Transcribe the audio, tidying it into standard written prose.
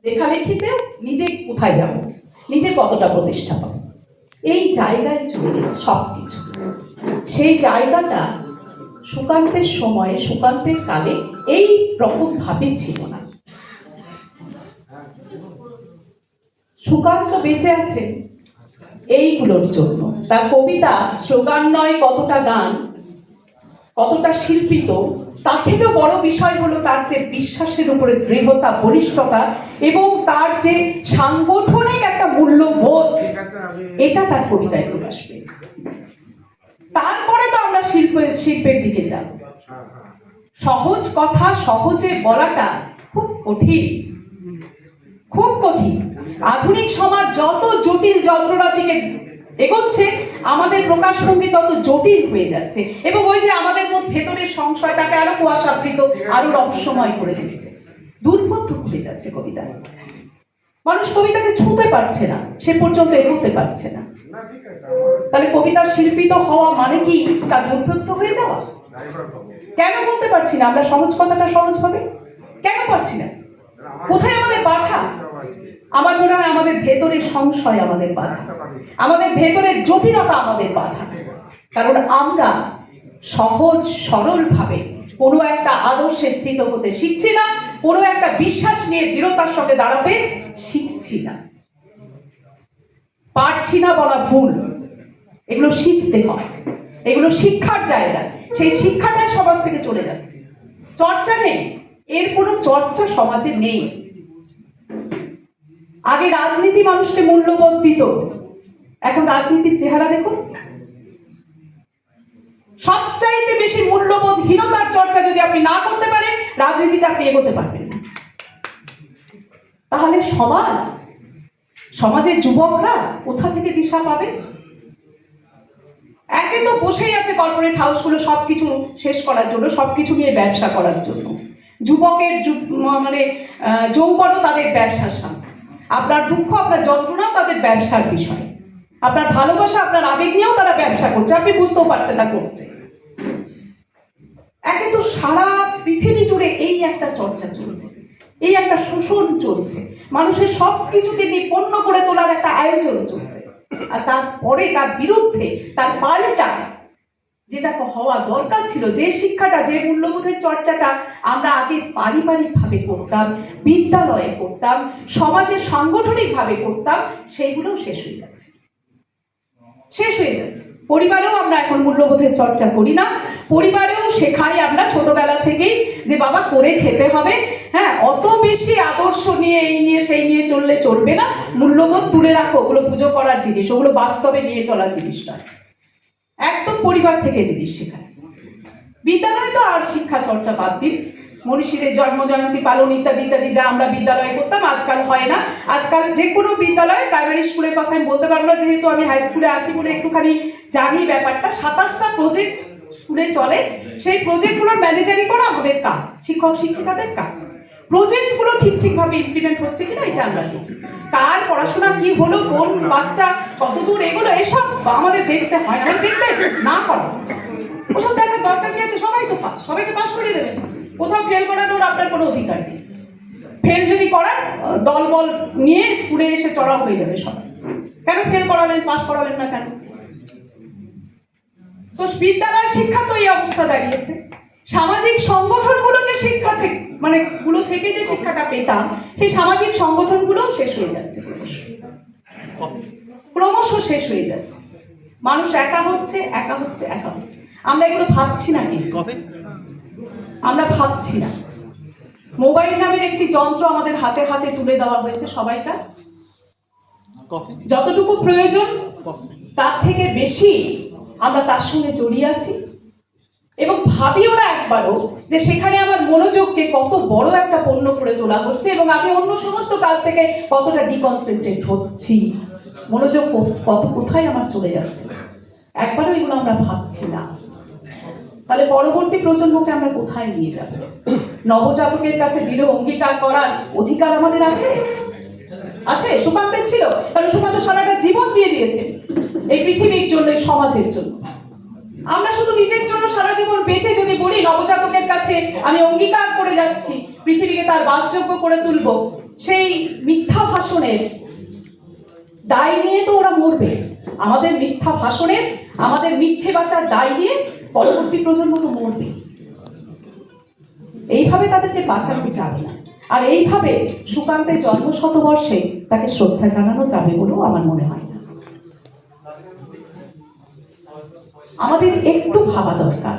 লেখালেখিতে নিজে কোথায় যাব, নিজে কতটা প্রতিষ্ঠা পাবো, এই জায়গায় চলে গেছে সবকিছু। সেই জায়গাটা সুকান্তের সময়ে, সুকান্তের কালে এই রকম ভাবে ছিল না। সুকান্ত বেঁচে আছে এইগুলোর জন্য। তার কবিতা স্লোগান নয়, কতটা গান, কতটা শিল্পিত, তার থেকেও বড় বিষয় হলো তার যে বিশ্বাসের উপরে দৃঢ়তা, বলিষ্ঠতা এবং তার যে সাংগঠনিক একটা মূল্যবোধ, এটা তার কবিতায় প্রকাশ পেয়েছে। তারপরে তো আমরা শিল্পের দিকে যাব। সহজ কথা সহজে বলাটা খুব কঠিন, খুব কঠিন। আধুনিক সমাজ যত জটিল যন্ত্রণার দিকে এগোচ্ছে, আমাদের প্রকাশভঙ্গি তত জটিল হয়ে যাচ্ছে এবং ওই যে আমাদের ভেতরের সংশয় তাকে আরো কুয়াশাবৃত, আরো রহস্যময় করে দিচ্ছে, দুর্বোধ্য হয়ে যাচ্ছে কবিতা। মানুষ কবিতাকে ছুঁতে পারছে না, সে পর্যন্ত এগোতে পারছে না। তাহলে কবিতার শিল্পিত হওয়া মানে কি তার দুর্বোধ্য হয়ে যাওয়া? কেন বলতে পারছি না আমরা সহজ কথাটা সহজভাবে? কেন পারছি না? কোথায় আমাদের বাধা? আমার মনে হয় আমাদের ভেতরের সংশয় আমাদের বাধা, আমাদের ভেতরের জটিলতা আমাদের বাধা। কারণ আমরা সহজ সরল ভাবে কোনো একটা আদর্শে স্থিত হতে শিখছি না, কোনো একটা বিশ্বাস নিয়ে দৃঢ়তার সঙ্গে দাঁড়াতে শিখছি না। পারছি না বলা ভুল, এগুলো শিখতে হয়, এগুলো শিক্ষার জায়গা। সেই শিক্ষাটাই সমাজ থেকে চলে যাচ্ছে। চর্চা নেই, এর কোনো চর্চা সমাজে নেই। আগে রাজনীতি মানুষকে মূল্যবোধ দিত, এখন রাজনীতির চেহারা দেখুন। সবচাইতে বেশি মূল্যবোধহীনতার চর্চা যদি আপনি না করতে পারেন, রাজনীতিতে আপনি এগোতে পারবেন না। তাহলে সমাজের যুবকরা কোথা থেকে দিশা পাবে? একে তো বসেই আছে কর্পোরেট হাউসগুলো সবকিছু শেষ করার জন্য, সবকিছু নিয়ে ব্যবসা করার জন্য। যুবকের মানে যৌবনও তাদের ব্যবসার সামনে, আপনার দুঃখ, আপনার যন্ত্রণাও তাদের ব্যবসার বিষয়, আপনার ভালোবাসা, আপনার আবেগ নিয়েও তারা ব্যবসা করছে, আপনি বুঝতেও পারছেন না করছে। একে তো সারা পৃথিবী জুড়ে এই একটা চর্চা চলছে, এই একটা শোষণ চলছে, মানুষের সবকিছুকে নিপন্ন করে তোলার একটা আয়োজন চলছে। আর তারপরে তার বিরুদ্ধে, তার পাল্টা যেটা হওয়া দরকার ছিল, যে শিক্ষাটা, যে মূল্যবোধের চর্চাটা আমরা আগে পারিবারিক ভাবে করতাম, বিদ্যালয়ে করতাম, সমাজে সাংগঠনিক ভাবে করতাম, সেইগুলোও শেষ হয়ে যাচ্ছে। পরিবারেও আমরা এখন মূল্যবোধের চর্চা করি না। পরিবারেও শেখাই আমরা ছোটবেলা থেকেই যে বাবা করে খেতে হবে, হ্যাঁ, অত বেশি আদর্শ নিয়ে এই নিয়ে সেই নিয়ে চললে চলবে না, মূল্যবোধ তুলে রাখো, ওগুলো পুজো করার জিনিস, ওগুলো বাস্তবে নিয়ে চলার জিনিস নয়। একদম পরিবার থেকে জিনিস শেখায়। বিদ্যালয়ে তো আর শিক্ষা চর্চা বাদ দিন, মনীষীদের জন্ম জয়ন্তী পালন ইত্যাদি ইত্যাদি যা আমরা বিদ্যালয়ে করতাম আজকাল হয় না। আজকাল যে কোনো বিদ্যালয়ে, প্রাইমারি স্কুলের কথা আমি বলতে পারবো না, যেহেতু আমি হাই স্কুলে আছি বলে একটুখানি জানি ব্যাপারটা। 27টা প্রজেক্ট স্কুলে চলে, সেই প্রজেক্টগুলোর ম্যানেজারি করা আমাদের কাজ, শিক্ষক শিক্ষিকাদের কাজ। প্রজেক্টগুলো ঠিকভাবে ইমপ্লিমেন্ট হচ্ছে কিনা এটা আমরা শিখি। তার পড়াশোনা কি হলো, কোন বাচ্চা কতদূর এগুলো, এসব আমাদের দেখতে হয় না, দেখতে না করা, ওসব দেখার দরকার কি আছে? সবাই তো পাস, সবাইকে পাস করিয়ে দেবেন, কোথাও ফেল করানোর আপনার কোনো অধিকার নেই। ফেল যদি করান, দলবল নিয়ে স্কুলে এসে চড়াও হয়ে যাবে সবাই। কেন ফেল করাবেন, পাস করাবেন না কেন? তো বিদ্যালয় শিক্ষা তো এই অবস্থা দাঁড়িয়েছে। সামাজিক সংগঠনগুলো যে শিক্ষা থেকে গুলো থেকে যে শিক্ষাটা পেতাম, সেই সামাজিক সংগঠনগুলোও শেষ হয়ে যাচ্ছে, ক্রমশ শেষ হয়ে যাচ্ছে। মানুষ একা হচ্ছে। আমরা এগুলো ভাবছি না, কিন্তু আমরা ভাবছি না। মোবাইল নামের একটি যন্ত্র আমাদের হাতে হাতে তুলে দেওয়া হয়েছে সবাইকে। যতটুকু প্রয়োজন তার থেকে বেশি আমরা তার সঙ্গে জড়িয়ে আছি এবং ভাবিও না একবারও যে সেখানে আমার মনোযোগকে কত বড় একটা পণ্য করে তোলা হচ্ছে এবং আমি অন্য সমস্ত কাজ থেকে কতটা ডিকনসেন্ট্রেট হচ্ছি, মনোযোগ কোথায় আমার চলে যাচ্ছে, একবারও এগুলো আমরা ভাবছি না। তাহলে পরবর্তী প্রজন্মকে আমরা কোথায় নিয়ে যাব? নবজাতকের কাছে দৃঢ় অঙ্গীকার করার অধিকার আমাদের আছে? সুকান্তের ছিল, কারণ সুকান্ত সারাটা জীবন দিয়ে দিয়েছে এই পৃথিবীর জন্য, সমাজের জন্য। আমরা শুধু নিজের জন্য সারা জীবন বেঁচে যদি বলি নবজাতকের কাছে আমি অঙ্গীকার করে যাচ্ছি পৃথিবীকে তার বাসযোগ্য করে তুলবো, সেই মিথ্যা ভাষণের দায় নিয়ে তো ওরা মরবে। আমাদের মিথ্যা ভাষণের, আমাদের মিথ্যে বাঁচার দায় নিয়ে পরবর্তী প্রজন্ম তো মরবে। এইভাবে তাদেরকে বাঁচানো যাবে না। আর এইভাবে সুকান্তের জন্ম শতবর্ষে তাকে শ্রদ্ধা জানানো যাবে বলেও আমার মনে হয় না। আমাদের একটু ভাবা দরকার